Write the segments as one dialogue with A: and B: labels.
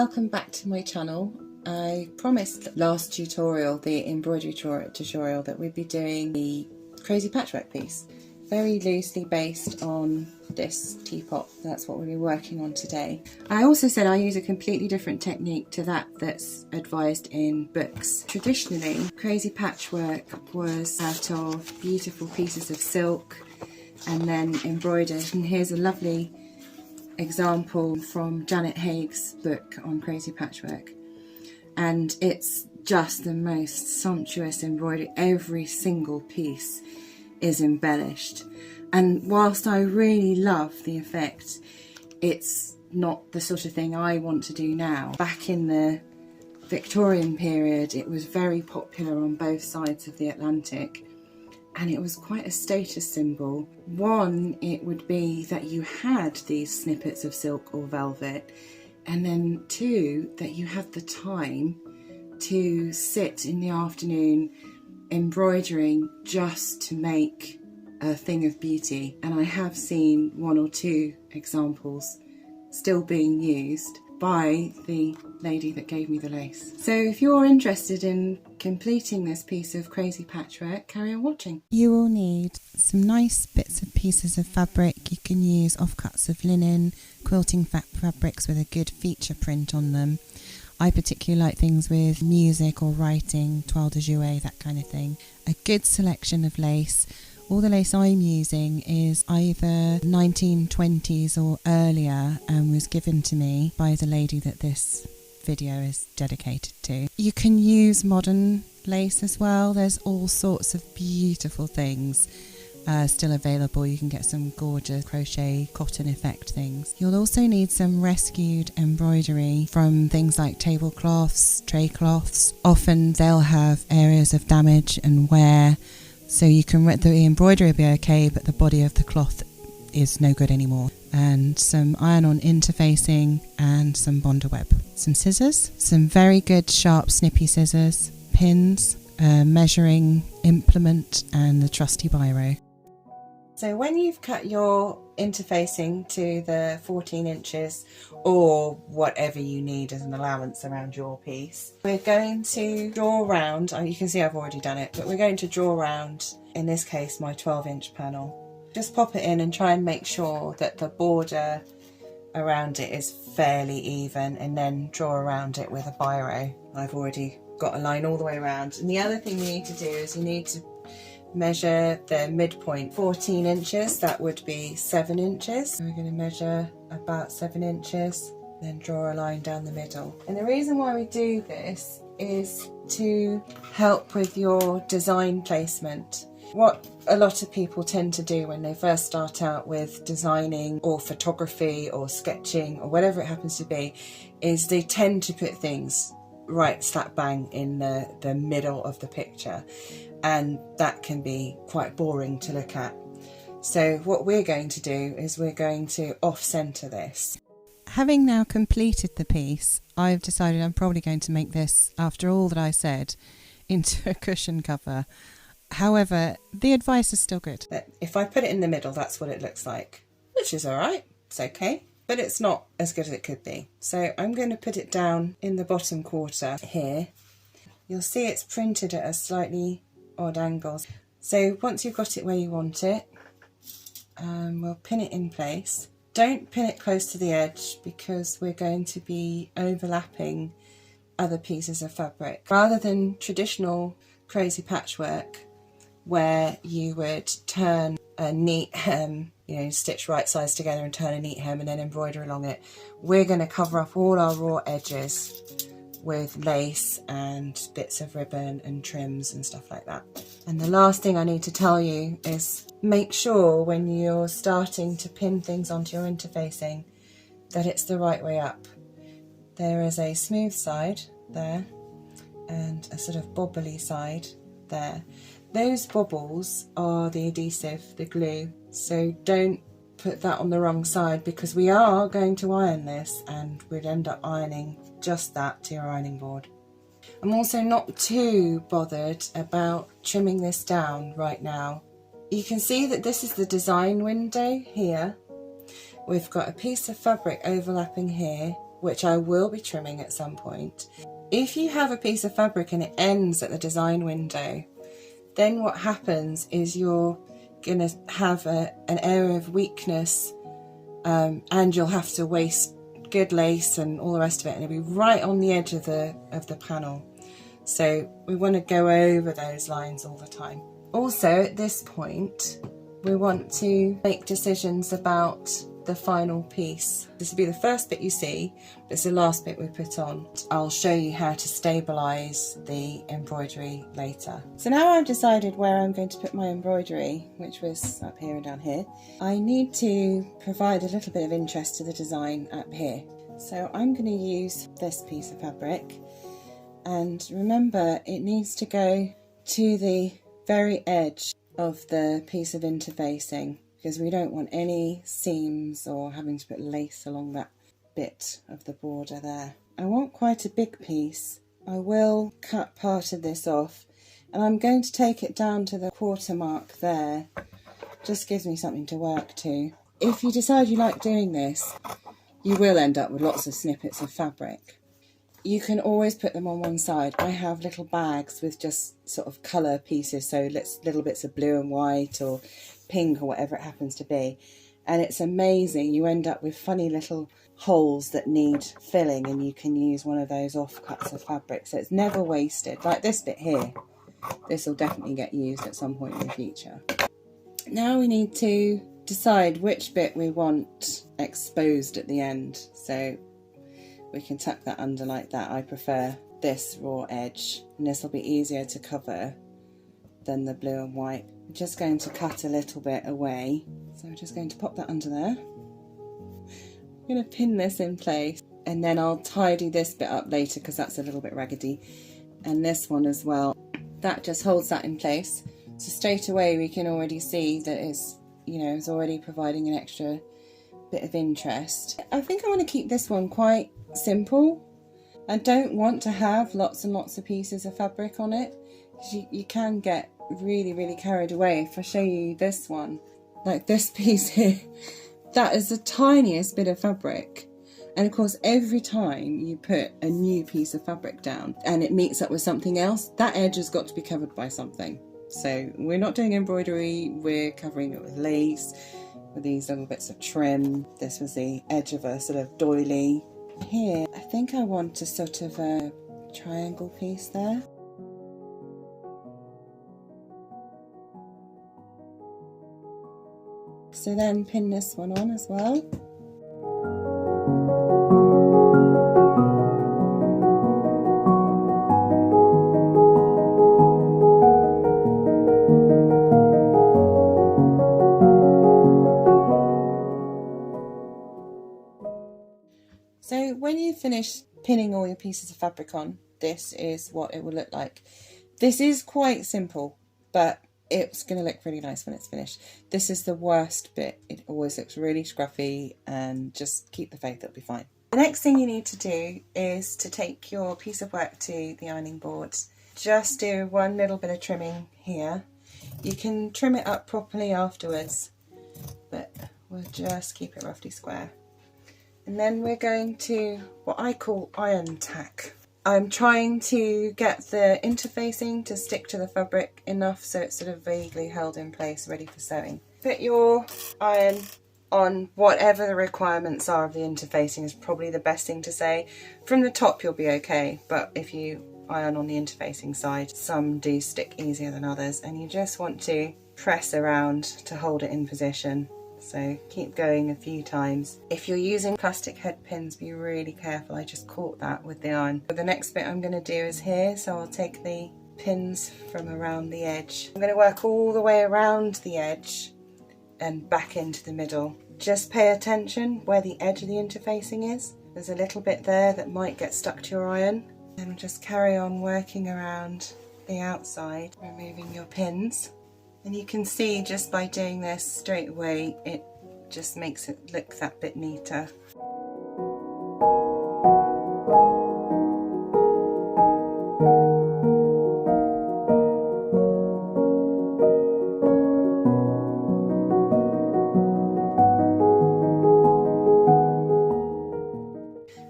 A: welcome back to my channel. I promised last tutorial, the embroidery tutorial, that we'd be doing the crazy patchwork piece. Very loosely based on this teapot. That's what we'll be working on today. I also said I use a completely different technique to that's advised in books. Traditionally, crazy patchwork was out of beautiful pieces of silk and then embroidered. And here's a lovely example from Janet Haigh's book on crazy patchwork. And it's just the most sumptuous embroidery. Every single piece is embellished, and whilst I really love the effect, it's not the sort of thing I want to do now. Back in the Victorian period, it was very popular on both sides of the Atlantic, and it was quite a status symbol. One, it would be that you had these snippets of silk or velvet, and then two, that you had the time to sit in the afternoon embroidering just to make a thing of beauty. And I have seen one or two examples still being used by the lady that gave me the lace. So if you're interested in completing this piece of crazy patchwork, carry on watching. You will need some nice bits of pieces of fabric. You can use offcuts of linen, quilting fabrics with a good feature print on them. I particularly like things with music or writing, toile de jouer, that kind of thing. A good selection of lace. All the lace I'm using is either 1920s or earlier and was given to me by the lady that this video is dedicated to. You can use modern lace as well. There's all sorts of beautiful things still available. You can get some gorgeous crochet cotton effect things. You'll also need some rescued embroidery from things like tablecloths, tray cloths. Often they'll have areas of damage and wear, so you can the embroidery will be okay, but the body of the cloth is no good anymore. And some iron-on interfacing and some bonder web. Some scissors, some very good sharp snippy scissors, pins, a measuring implement and the trusty biro. So when you've cut your interfacing to the 14 inches or whatever you need as an allowance around your piece, we're going to draw around, you can see I've already done it, but we're going to draw around, in this case, my 12-inch panel. Just pop it in and try and make sure that the border around it is fairly even, and then draw around it with a biro. I've already got a line all the way around. And the other thing you need to do is you need to measure the midpoint. 14 inches, that would be 7 inches. So we're going to measure about 7 inches, then draw a line down the middle. And the reason why we do this is to help with your design placement. What a lot of people tend to do when they first start out with designing or photography or sketching or whatever it happens to be, is they tend to put things right slap bang in the middle of the picture, and that can be quite boring to look at. So what we're going to do is we're going to off-center this. Having now completed the piece, I've decided I'm probably going to make this, after all that I said, into a cushion cover. However, the advice is still good. If I put it in the middle, that's what it looks like, which is all right, it's okay, but it's not as good as it could be. So I'm going to put it down in the bottom quarter here. You'll see it's printed at a slightly odd angle. So once you've got it where you want it, we'll pin it in place. Don't pin it close to the edge because we're going to be overlapping other pieces of fabric. Rather than traditional crazy patchwork where you would turn a neat hem, stitch right sides together and turn a neat hem and then embroider along it, we're going to cover up all our raw edges with lace and bits of ribbon and trims and stuff like that. And the last thing I need to tell you is make sure when you're starting to pin things onto your interfacing that it's the right way up. There is a smooth side there and a sort of bobbly side there. Those bobbles are the adhesive, the glue, so don't put that on the wrong side because we are going to iron this and we'd end up ironing just that to your ironing board. I'm also not too bothered about trimming this down right now. You can see that this is the design window here. We've got a piece of fabric overlapping here which I will be trimming at some point. If you have a piece of fabric and it ends at the design window, then what happens is you're going to have an area of weakness, and you'll have to waste good lace and all the rest of it, and it'll be right on the edge of the panel. So we want to go over those lines all the time. Also, at this point, we want to make decisions about the final piece. This will be the first bit you see, but it's the last bit we put on. I'll show you how to stabilise the embroidery later. So now I've decided where I'm going to put my embroidery, which was up here and down here. I need to provide a little bit of interest to the design up here. So I'm going to use this piece of fabric, and remember it needs to go to the very edge of the piece of interfacing, because we don't want any seams or having to put lace along that bit of the border there. I want quite a big piece. I will cut part of this off, and I'm going to take it down to the quarter mark there. Just gives me something to work to. If you decide you like doing this, you will end up with lots of snippets of fabric. You can always put them on one side. I have little bags with just sort of colour pieces, so little bits of blue and white or pink or whatever it happens to be, and it's amazing. You end up with funny little holes that need filling, and you can use one of those offcuts of fabric, so it's never wasted. Like this bit here, this will definitely get used at some point in the future. Now we need to decide which bit we want exposed at the end, so we can tuck that under like that. I prefer this raw edge, and this will be easier to cover than the blue and white. I'm just going to cut a little bit away, so I'm just going to pop that under there. I'm going to pin this in place, and then I'll tidy this bit up later because that's a little bit raggedy, and this one as well. That just holds that in place, so straight away we can already see that it's, you know, it's already providing an extra bit of interest. I think I want to keep this one quite simple. I don't want to have lots and lots of pieces of fabric on it, because you can get really carried away. If I show you this one, like this piece here, that is the tiniest bit of fabric, and of course every time you put a new piece of fabric down and it meets up with something else, that edge has got to be covered by something. So we're not doing embroidery, we're covering it with lace, with these little bits of trim. This was the edge of a sort of doily. Here I think I want a sort of a triangle piece there. So then pin this one on as well. So when you finish pinning all your pieces of fabric on, this is what it will look like. This is quite simple, but it's going to look really nice when it's finished. This is the worst bit. It always looks really scruffy, and just keep the faith, it'll be fine. The next thing you need to do is to take your piece of work to the ironing board. Just do one little bit of trimming here. You can trim it up properly afterwards, but we'll just keep it roughly square. And then we're going to what I call iron tack. I'm trying to get the interfacing to stick to the fabric enough so it's sort of vaguely held in place, ready for sewing. Put your iron on whatever the requirements are of the interfacing is probably the best thing to say. From the top you'll be okay, but if you iron on the interfacing side, some do stick easier than others, and you just want to press around to hold it in position. So keep going a few times. If you're using plastic head pins, be really careful. I just caught that with the iron. But the next bit I'm going to do is here, so I'll take the pins from around the edge. I'm going to work all the way around the edge and back into the middle. Just pay attention where the edge of the interfacing is. There's a little bit there that might get stuck to your iron. And just carry on working around the outside, removing your pins. And you can see just by doing this straight away, it just makes it look that bit neater.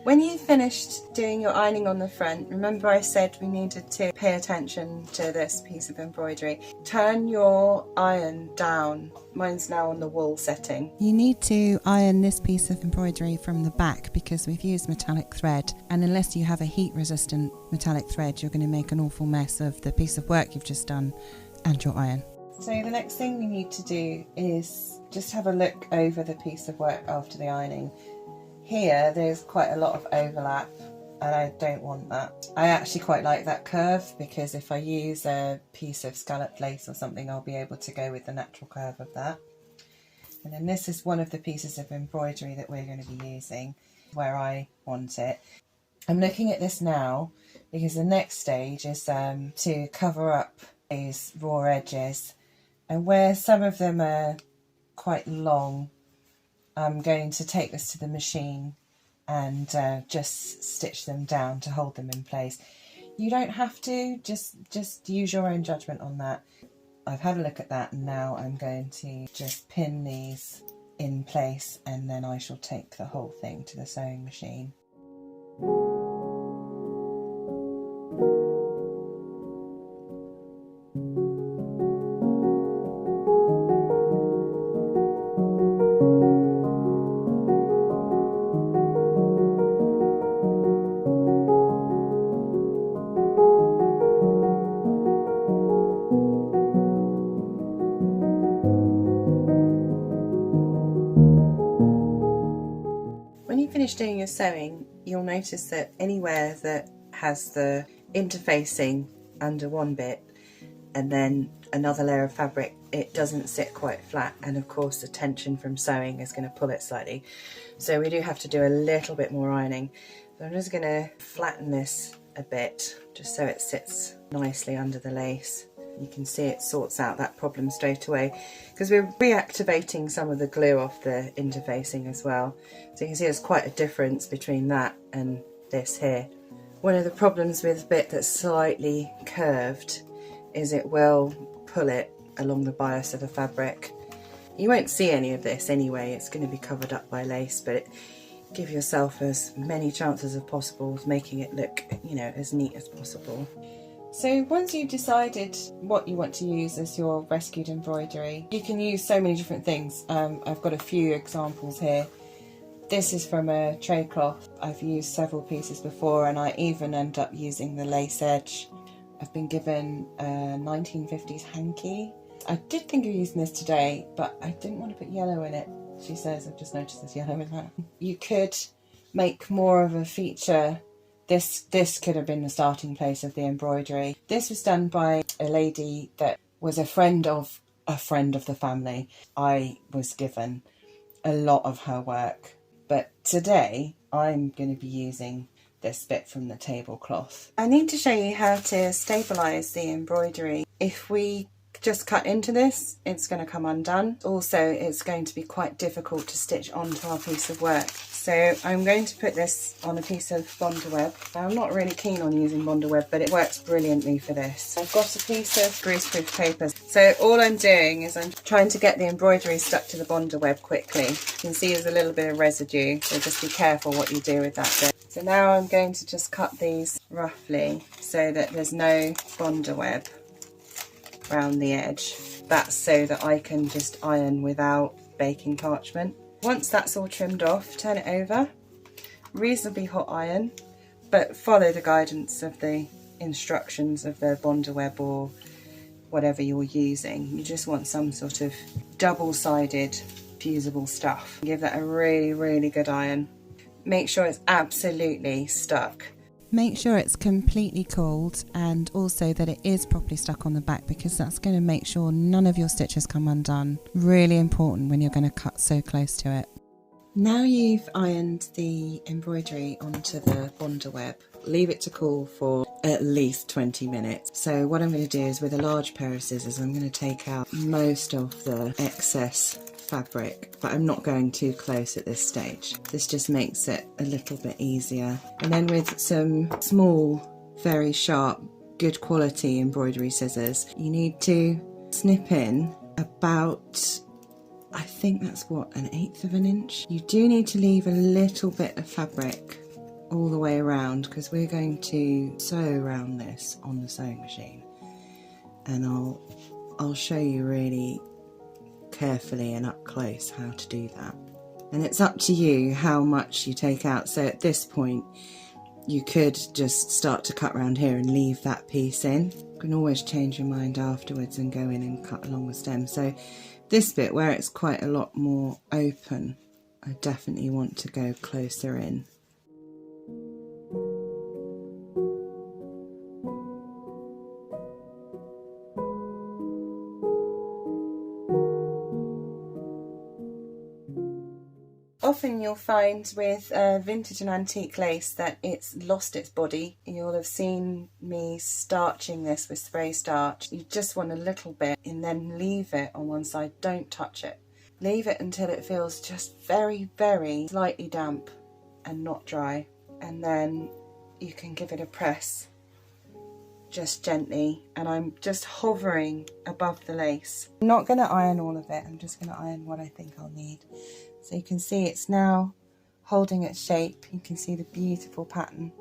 A: When you finished doing your ironing on the front, remember I said we needed to pay attention to this piece of embroidery. Turn your iron down. Mine's now on the wool setting. You need to iron this piece of embroidery from the back because we've used metallic thread, and unless you have a heat resistant metallic thread, you're going to make an awful mess of the piece of work you've just done and your iron. So the next thing we need to do is just have a look over the piece of work after the ironing. Here there's quite a lot of overlap and I don't want that. I actually quite like that curve because if I use a piece of scalloped lace or something, I'll be able to go with the natural curve of that. And then this is one of the pieces of embroidery that we're going to be using where I want it. I'm looking at this now because the next stage is to cover up these raw edges, and where some of them are quite long, I'm going to take this to the machine and just stitch them down to hold them in place. You don't have to, just use your own judgment on that. I've had a look at that and now I'm going to just pin these in place and then I shall take the whole thing to the sewing machine. When you finish doing your sewing, you'll notice that anywhere that has the interfacing under one bit and then another layer of fabric, it doesn't sit quite flat, and of course the tension from sewing is going to pull it slightly. So we do have to do a little bit more ironing. So I'm just going to flatten this a bit just so it sits nicely under the lace. You can see it sorts out that problem straight away because we're reactivating some of the glue off the interfacing as well. So you can see there's quite a difference between that and this here. One of the problems with a bit that's slightly curved is it will pull it along the bias of the fabric. You won't see any of this anyway, it's going to be covered up by lace, but give yourself as many chances as possible of making it look, you know, as neat as possible. So once you've decided what you want to use as your rescued embroidery, you can use so many different things. I've got a few examples here. This is from a tray cloth. I've used several pieces before and I even end up using the lace edge. I've been given a 1950s hanky. I did think of using this today, but I didn't want to put yellow in it. She says, I've just noticed there's yellow in that. You could make more of a feature. This could have been the starting place of the embroidery. This was done by a lady that was a friend of the family. I was given a lot of her work, but today I'm going to be using this bit from the tablecloth. I need to show you how to stabilise the embroidery. If we just cut into this, it's going to come undone. Also, it's going to be quite difficult to stitch onto our piece of work. So I'm going to put this on a piece of Bondaweb. Now, I'm not really keen on using Bondaweb, but it works brilliantly for this. I've got a piece of greaseproof paper. So all I'm doing is I'm trying to get the embroidery stuck to the Bondaweb quickly. You can see there's a little bit of residue, so just be careful what you do with that bit. So now I'm going to just cut these roughly so that there's no Bondaweb around the edge. That's so that I can just iron without baking parchment. Once that's all trimmed off, turn it over, reasonably hot iron, but follow the guidance of the instructions of the Bondaweb or whatever you're using. You just want some sort of double-sided fusible stuff. Give that a really, really good iron. Make sure it's absolutely stuck. Make sure it's completely cooled and also that it is properly stuck on the back, because that's going to make sure none of your stitches come undone. Really important when you're going to cut so close to it. Now you've ironed the embroidery onto the Bondaweb, leave it to cool for at least 20 minutes. So what I'm going to do is, with a large pair of scissors, I'm going to take out most of the excess fabric, but I'm not going too close at this stage. This just makes it a little bit easier. And then with some small, very sharp, good quality embroidery scissors, you need to snip in about, I think that's what, 1/8 of an inch. You do need to leave a little bit of fabric all the way around because we're going to sew around this on the sewing machine, and I'll show you really carefully and up close how to do that. And it's up to you how much you take out. So at this point you could just start to cut around here and leave that piece in. You can always change your mind afterwards and go in and cut along the stem. So this bit where it's quite a lot more open, I definitely want to go closer in. Often you'll find with vintage and antique lace that it's lost its body. You'll have seen me starching this with spray starch. You just want a little bit and then leave it on one side, don't touch it. Leave it until it feels just very, very slightly damp and not dry, and then you can give it a press just gently, and I'm just hovering above the lace. I'm not going to iron all of it, I'm just going to iron what I think I'll need. So you can see it's now holding its shape, you can see the beautiful pattern.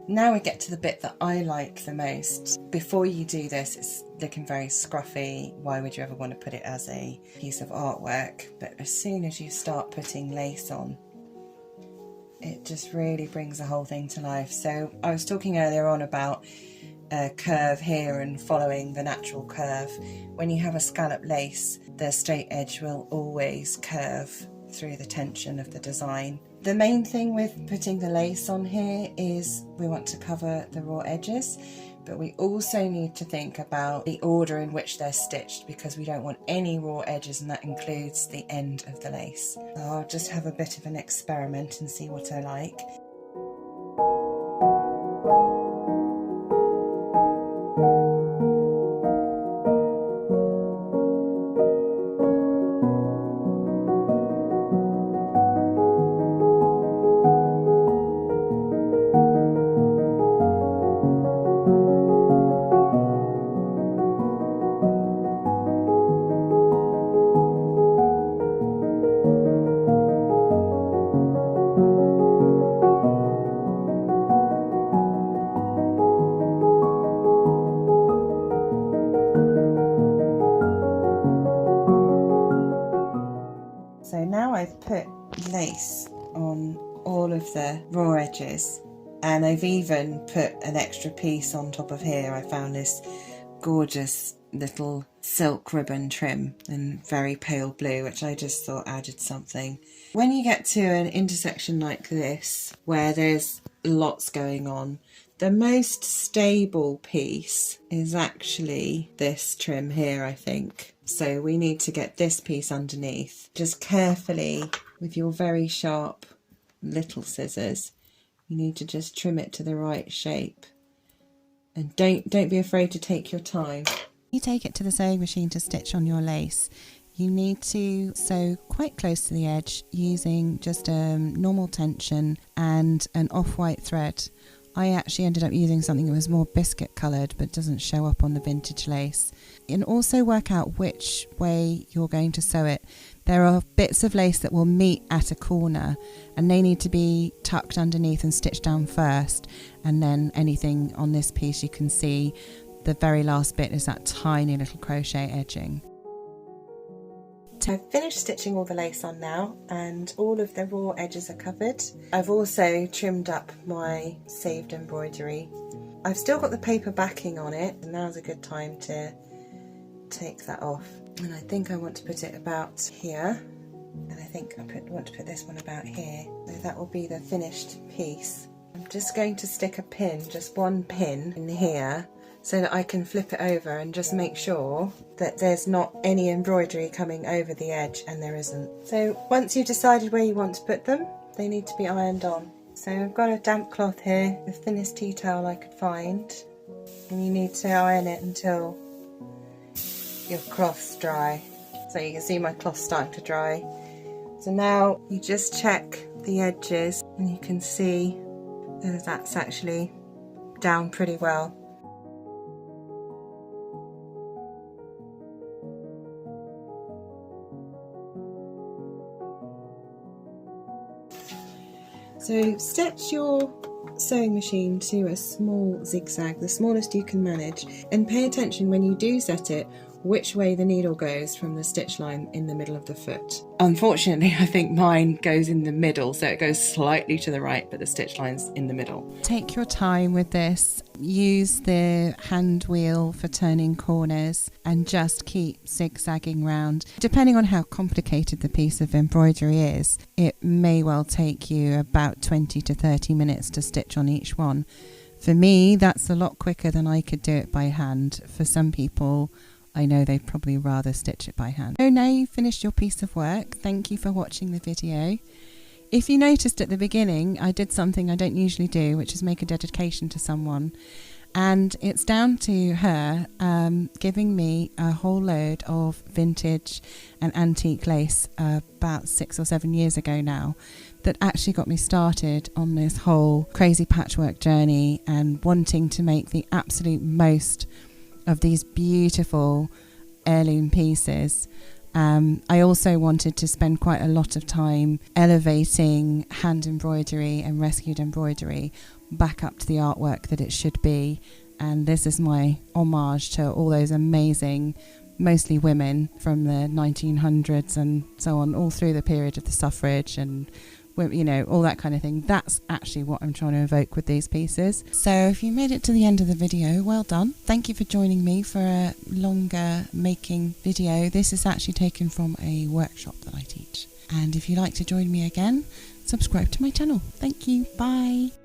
A: Now we get to the bit that I like the most. Before you do this, it's looking very scruffy, why would you ever want to put it as a piece of artwork? But as soon as you start putting lace on, it just really brings the whole thing to life. So I was talking earlier on about a curve here and following the natural curve. When you have a scallop lace, the straight edge will always curve through the tension of the design. The main thing with putting the lace on here is we want to cover the raw edges, but we also need to think about the order in which they're stitched, because we don't want any raw edges, and that includes the end of the lace. So I'll just have a bit of an experiment and see what I like. So now I've put lace on all of the raw edges, and I've even put an extra piece on top of here. I found this gorgeous little silk ribbon trim in very pale blue, which I just thought added something. When you get to an intersection like this, where there's lots going on, the most stable piece is actually this trim here, I think. So we need to get this piece underneath. Just carefully, with your very sharp little scissors, you need to just trim it to the right shape. And don't be afraid to take your time. You take it to the sewing machine to stitch on your lace. You need to sew quite close to the edge using just a normal tension and an off-white thread. I actually ended up using something that was more biscuit coloured but doesn't show up on the vintage lace. And also work out which way you're going to sew it. There are bits of lace that will meet at a corner and they need to be tucked underneath and stitched down first, and then anything on this piece you can see the very last bit is that tiny little crochet edging. I've finished stitching all the lace on now and all of the raw edges are covered. I've also trimmed up my saved embroidery. I've still got the paper backing on it, and now's a good time to take that off. And I think I want to put it about here, and I think I want to put this one about here. So that will be the finished piece. I'm just going to stick a pin, just one pin in here, so that I can flip it over and just make sure that there's not any embroidery coming over the edge, and there isn't. So once you've decided where you want to put them, they need to be ironed on. So I've got a damp cloth here, the thinnest tea towel I could find, and you need to iron it until your cloth's dry. So you can see my cloth's starting to dry. So now you just check the edges and you can see that that's actually down pretty well. So stitch your sewing machine to a small zigzag, the smallest you can manage, and pay attention when you do set it which way the needle goes from the stitch line in the middle of the foot. Unfortunately, I think mine goes in the middle, so it goes slightly to the right, but the stitch line's in the middle. Take your time with this. Use the hand wheel for turning corners and just keep zigzagging round. Depending on how complicated the piece of embroidery is, it may well take you about 20 to 30 minutes to stitch on each one. For me, that's a lot quicker than I could do it by hand. For some people, I know they'd probably rather stitch it by hand. So now you've finished your piece of work. Thank you for watching the video. If you noticed at the beginning, I did something I don't usually do, which is make a dedication to someone. And it's down to her giving me a whole load of vintage and antique lace about 6 or 7 years ago now, that actually got me started on this whole crazy patchwork journey and wanting to make the absolute most of these beautiful heirloom pieces. I also wanted to spend quite a lot of time elevating hand embroidery and rescued embroidery back up to the artwork that it should be, and this is my homage to all those amazing, mostly women from the 1900s and so on, all through the period of the suffrage and, you know, all that kind of thing. That's actually what I'm trying to evoke with these pieces. So if you made it to the end of the video, well done. Thank you for joining me for a longer making video. This is actually taken from a workshop that I teach. And if you'd like to join me again, subscribe to my channel. Thank you. Bye.